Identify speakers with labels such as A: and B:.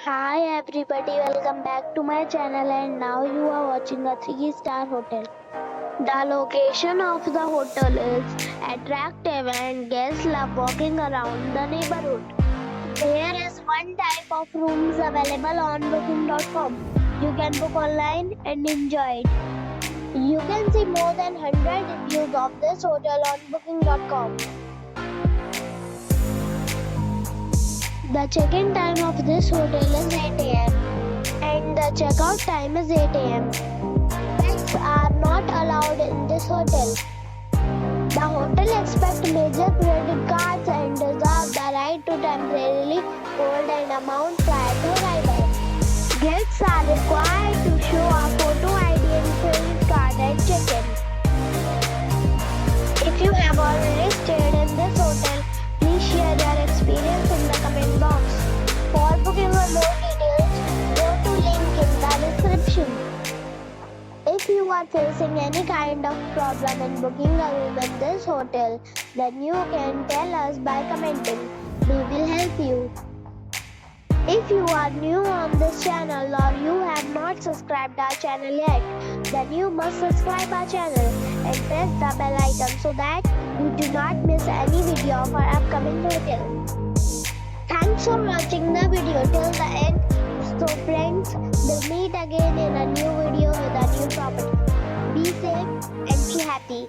A: Hi everybody, welcome back to my channel and now you are watching a 3-star hotel. The location of the hotel is attractive and guests love walking around the neighborhood. There is one type of rooms available on booking.com. You can book online and enjoy it. You can see more than 100 reviews of this hotel on booking.com. The check-in time of this hotel is 8 am and the checkout time is 8 am. Pets are not allowed in this hotel. The hotel accepts major credit cards and reserves the right to temporarily hold an amount prior to arrival. Guests are required to show a photo ID and credit card at check-in. If you have already stayed in this hotel, please share your experience in the comment box. For booking or more details, go to link in the description. If you are facing any kind of problem in booking a room in this hotel, then you can tell us by commenting. We will help you. If you are new on this channel or you have not subscribed our channel yet, then you must subscribe our channel and press the bell icon so that you do not miss any video of our upcoming hotel. Thanks for watching the video till the end. So friends, we'll meet again in a new video with a new property. Be safe and be happy.